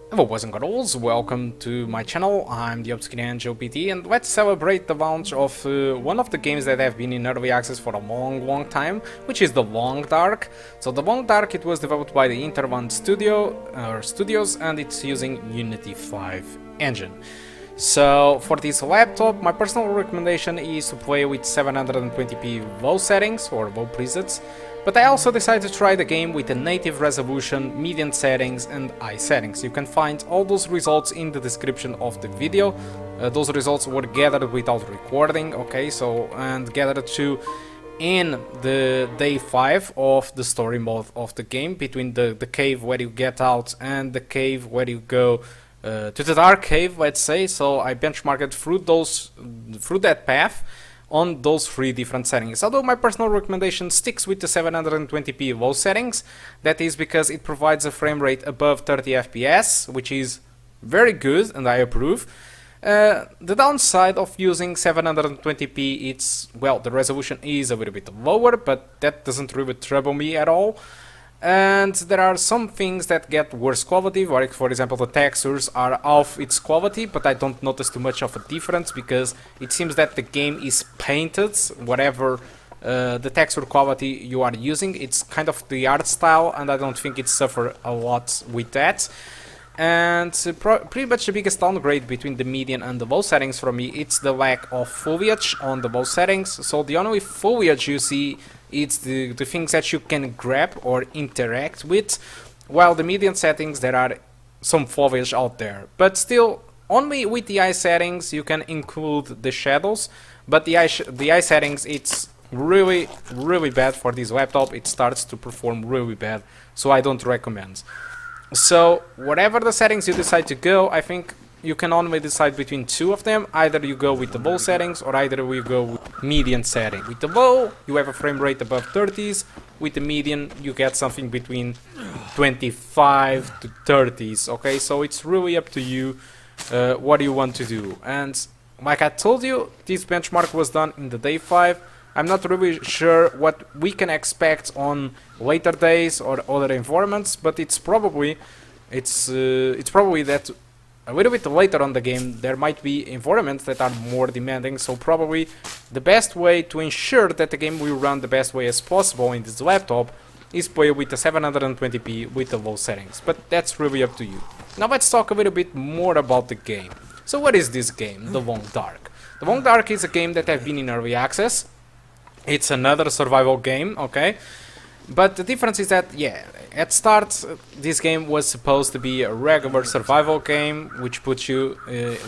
Hello boys and girls, welcome to my channel. I'm the Nvida GT, and let's celebrate the launch of one of the games that have been in early access for a long time, which is the Long Dark. So the Long Dark, it was developed by the Interland Studios, and it's using Unity 5 engine. So for this laptop, my personal recommendation is to play with 720p low settings or low presets, but I also decided to try the game with the native resolution, medium settings and high settings. You can find all those results in the description of the video. Those results were gathered without recording, okay, so, and gathered too in the day 5 of the story mode of the game, between the cave where you get out and the cave where you go to the dark cave, let's say. So I benchmarked through that path on those 3 different settings. Although my personal recommendation sticks with the 720p low settings, that is because it provides a frame rate above 30 FPS, which is very good and I approve. The downside of using 720p, it's, well, the resolution is a little bit lower, but that doesn't really trouble me at all. And there are some things that get worse quality, like for example the textures are off its quality, but I don't notice too much of a difference because it seems that the game is painted, whatever the texture quality you are using. It's kind of the art style, and I don't think it suffers a lot with that. And pretty much the biggest downgrade between the medium and the low settings for me, it's the lack of foliage on the low settings. So the only foliage you see is the things that you can grab or interact with, while the medium settings there are some foliage out there. But still, only with the eye settings you can include the shadows, but the eye settings, it's really bad for this laptop. It starts to perform really bad, so I don't recommend. So whatever the settings you decide to go, I think you can only decide between 2 of them. Either you go with the low settings or either you go with medium setting. With the low, you have a frame rate above 30s. With the medium, you get something between 25 to 30s. Okay, so it's really up to you what you want to do. And like I told you, this benchmark was done in the day 5. I'm not really sure what we can expect on later days or other environments, but it's probably that a little bit later on the game there might be environments that are more demanding. So probably the best way to ensure that the game will run the best way as possible in this laptop is play with the 720p with the low settings, but that's really up to you. Now let's talk a little bit more about the game. So what is this game, The Long Dark? The Long Dark is a game that has been in early access. It's another survival game, okay? But the difference is that, yeah, at start this game was supposed to be a regular survival game, which puts you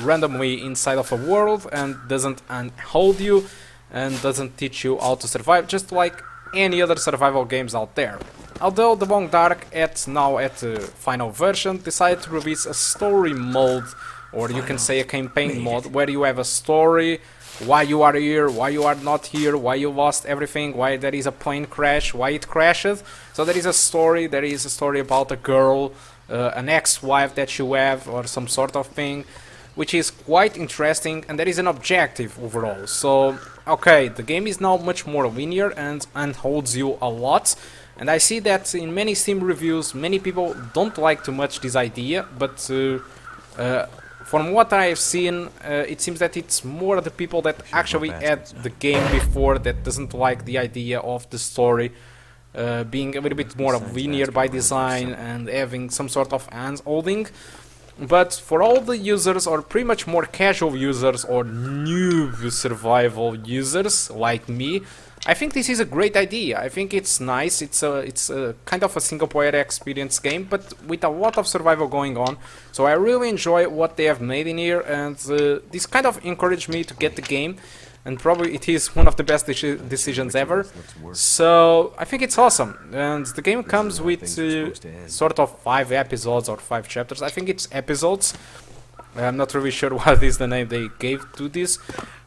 randomly inside of a world and doesn't hold you and doesn't teach you how to survive, just like any other survival games out there. Although the Long Dark, now at the final version, decided to release a story mode, or you can say a campaign mode, where you have a story. Why you are here, why you are not here, why you lost everything, why there is a plane crash, why it crashed. So there is a story about a girl, an ex-wife that you have, or some sort of thing, which is quite interesting, and there is an objective overall. So, okay, the game is now much more linear and holds you a lot. And I see that in many Steam reviews, many people don't like too much this idea, but from what I have seen, it seems that it's more the people that actually had the game before that doesn't like the idea of the story being a little bit more linear by design and having some sort of hand-holding. But for all the users, or pretty much more casual users or noob survival users like me, I think this is a great idea. I think it's nice. It's a kind of a single-player experience game, but with a lot of survival going on. So I really enjoy what they have made in here, and this kind of encouraged me to get the game. And probably it is one of the best decisions ever. So I think it's awesome. And the game comes with sort of 5 episodes or 5 chapters. I think it's episodes. I'm not really sure what is the name they gave to this,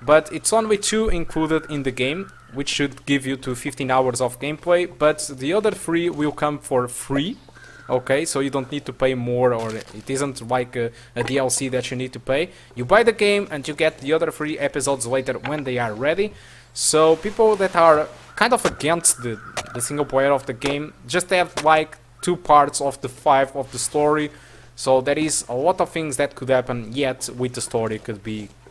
but it's only 2 included in the game, which should give you to 15 hours of gameplay, but the other 3 will come for free. Okay, so you don't need to pay more, or it isn't like a DLC that you need to pay. You buy the game and you get the other 3 episodes later when they are ready. So people that are kind of against the the single player of the game. Just have like 2 parts of the 5 of the story. So there is a lot of things that could happen yet with the story.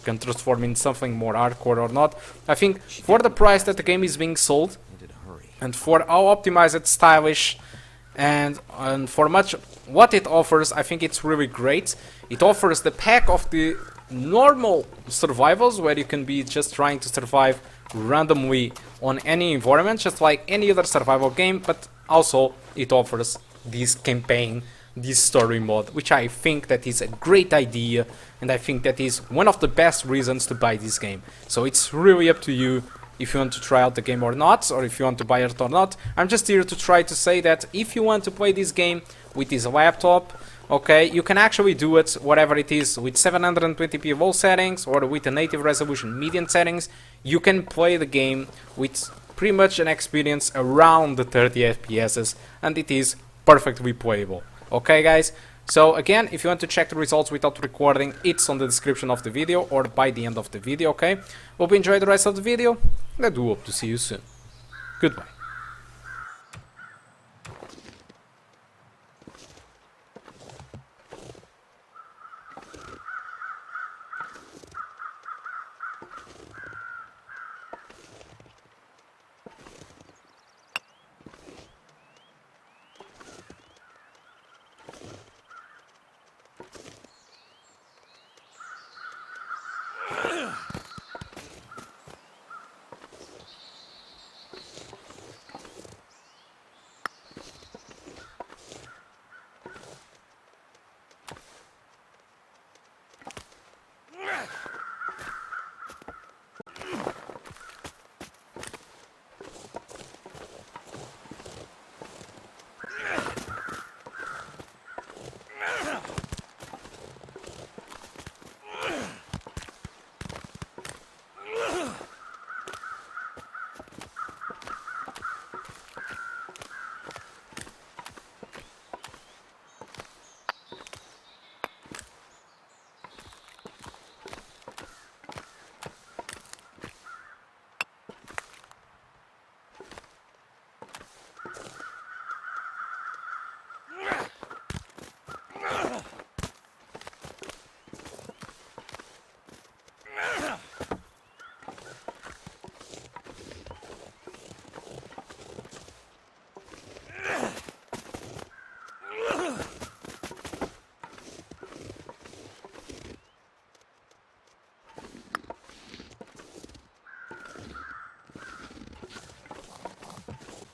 Can transform in something more hardcore or not. I think for the price that the game is being sold, and for how optimized, stylish, and for much what it offers, I think it's really great. It offers the pack of the normal survivals, where you can be just trying to survive randomly on any environment, just like any other survival game, but also it offers this campaign, this story mode, which I think that is a great idea, and I think that is one of the best reasons to buy this game. So it's really up to you if you want to try out the game or not, or if you want to buy it or not. I'm just here to try to say that if you want to play this game with this laptop, okay, you can actually do it, whatever it is, with 720p low settings or with a native resolution medium settings. You can play the game with pretty much an experience around the 30 FPS, and it is perfectly playable. Okay, guys? So again, if you want to check the results without recording, it's on the description of the video or by the end of the video, okay? Hope you enjoy the rest of the video, and I do hope to see you soon. Goodbye.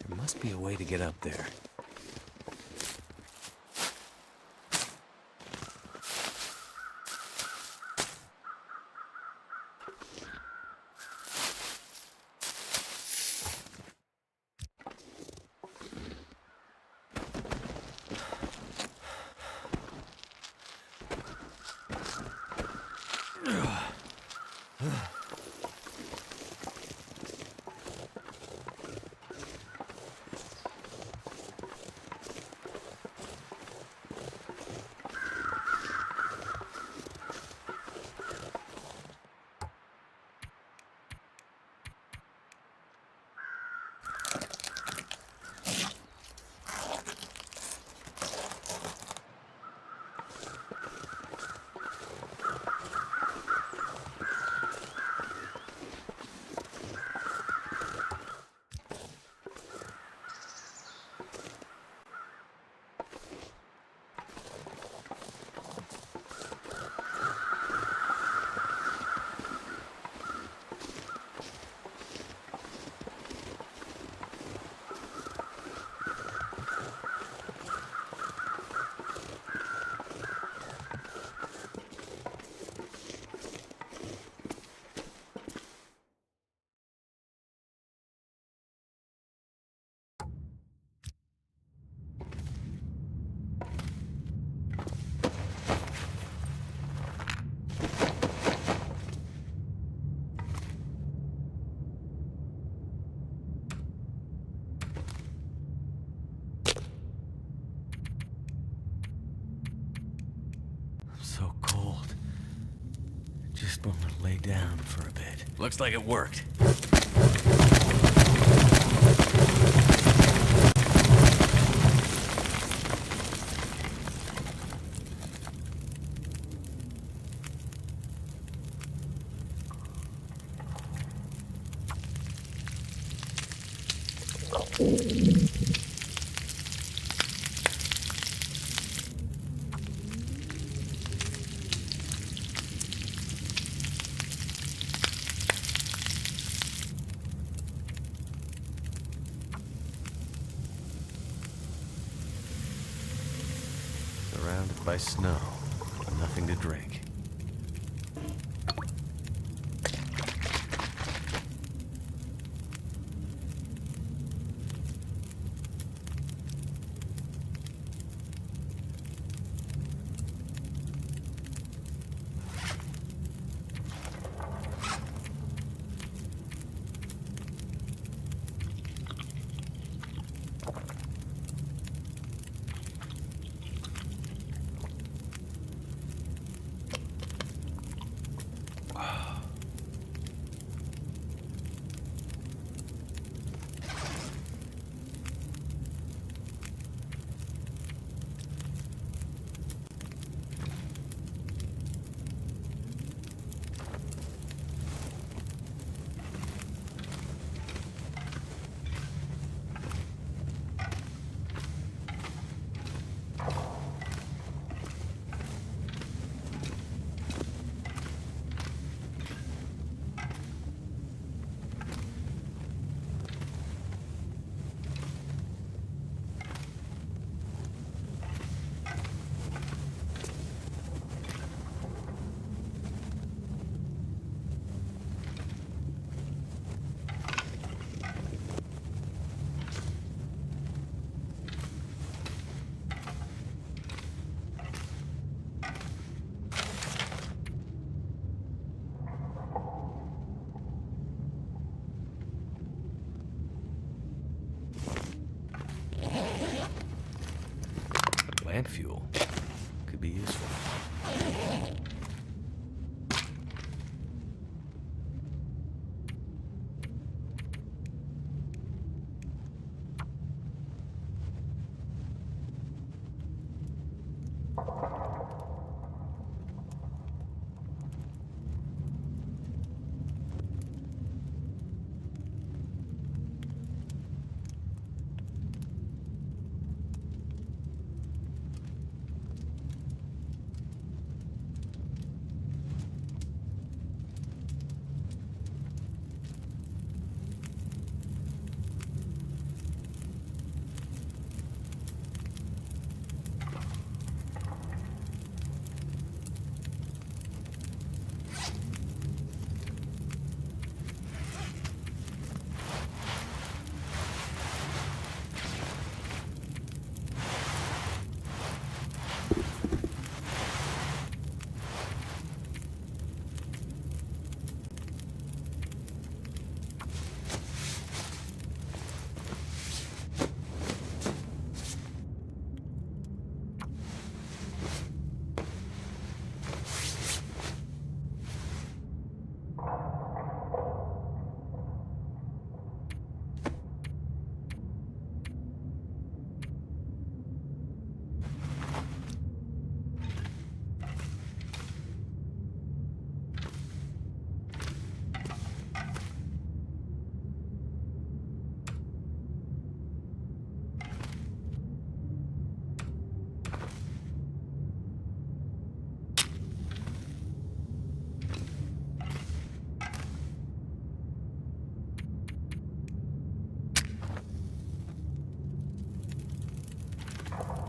Must be a way to get up there. So cold. Just want to lay down for a bit. Looks like it worked. by snow. Nothing to drink. Plant fuel could be useful.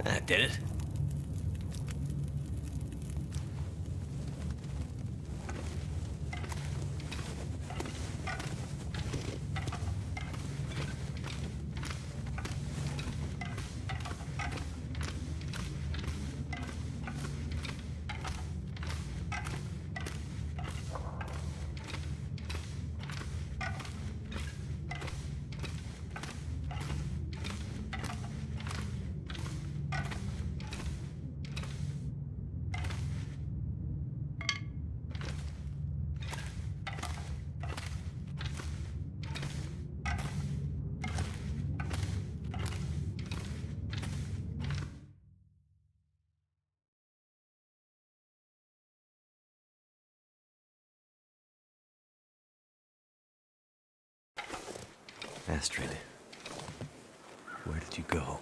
That did it. Astrid, where did you go?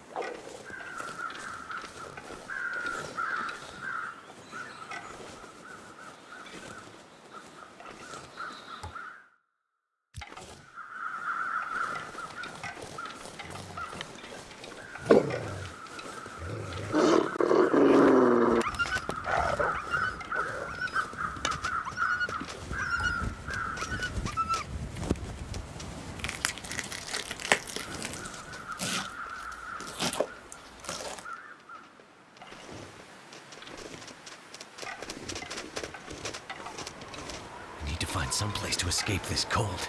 someplace to escape this cold.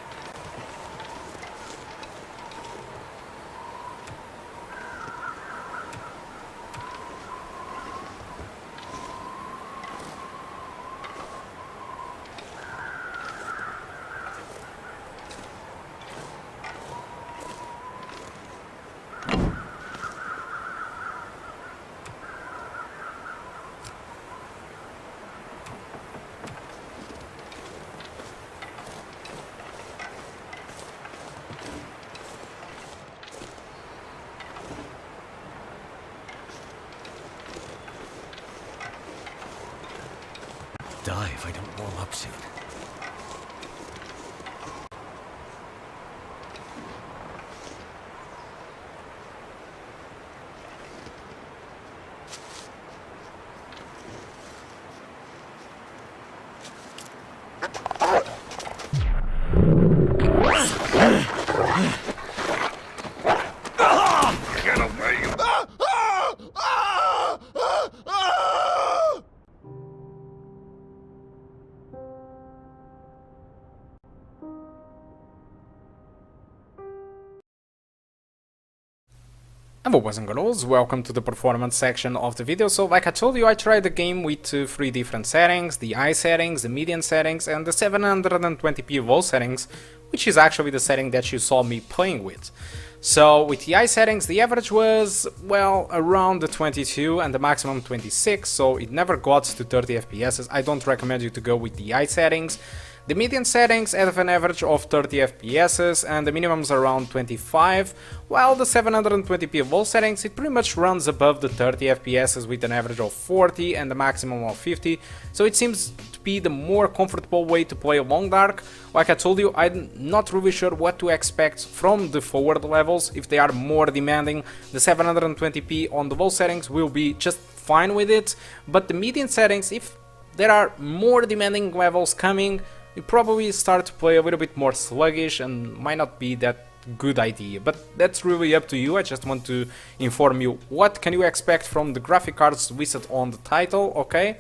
Die if I don't warm up soon. Get away! Hello boys and girls, welcome to the performance section of the video. So like I told you, I tried the game with 3 different settings, the high settings, the medium settings and the 720p low settings, which is actually the setting that you saw me playing with. So with the high settings, the average was, well, around the 22 and the maximum 26, so it never got to 30 FPS. I don't recommend you to go with the high settings. The median settings have an average of 30 FPS and the minimums around 25, while the 720p low settings, it pretty much runs above the 30 FPS with an average of 40 and a maximum of 50, so it seems to be the more comfortable way to play Long Dark. Like I told you, I'm not really sure what to expect from the forward levels. If they are more demanding, the 720p on the low settings will be just fine with it, but the median settings, if there are more demanding levels coming, you probably start to play a little bit more sluggish and might not be that good idea, but that's really up to you. I just want to inform you what can you expect from the graphic cards listed on the title, okay?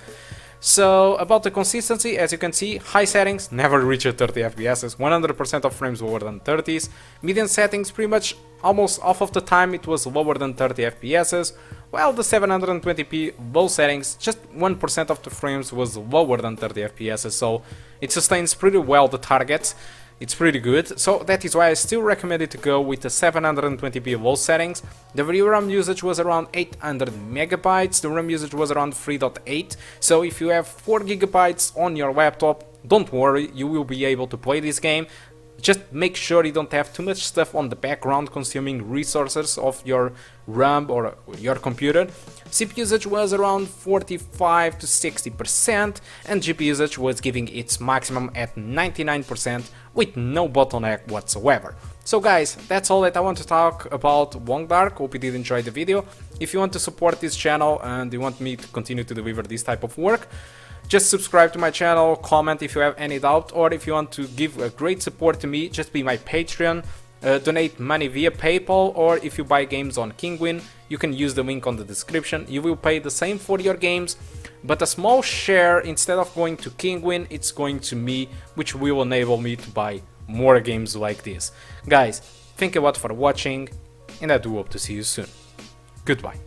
So about the consistency, as you can see, high settings never reach a 30 FPS, 100% of frames lower than 30s, median settings pretty much almost half of the time it was lower than 30 FPS, while the 720p low settings, just 1% of the frames was lower than 30 FPS, so it sustains pretty well the target. It's pretty good, so that is why I still recommend it to go with the 720p low settings. The VRAM usage was around 800 megabytes, the RAM usage was around 3.8, so if you have 4 gigabytes on your laptop, don't worry, you will be able to play this game. Just make sure you don't have too much stuff on the background consuming resources of your RAM or your computer. CPU usage was around 45 to 60% and GPU usage was giving its maximum at 99% with no bottleneck whatsoever. So guys, that's all that I want to talk about Long Dark. Hope you did enjoy the video. If you want to support this channel and you want me to continue to deliver this type of work, just subscribe to my channel, comment if you have any doubt, or if you want to give a great support to me, just be my Patreon, donate money via PayPal, or if you buy games on Kinguin, you can use the link on the description. You will pay the same for your games, but a small share, instead of going to Kinguin, it's going to me, which will enable me to buy more games like this. Guys, thank you a lot for watching, and I do hope to see you soon. Goodbye.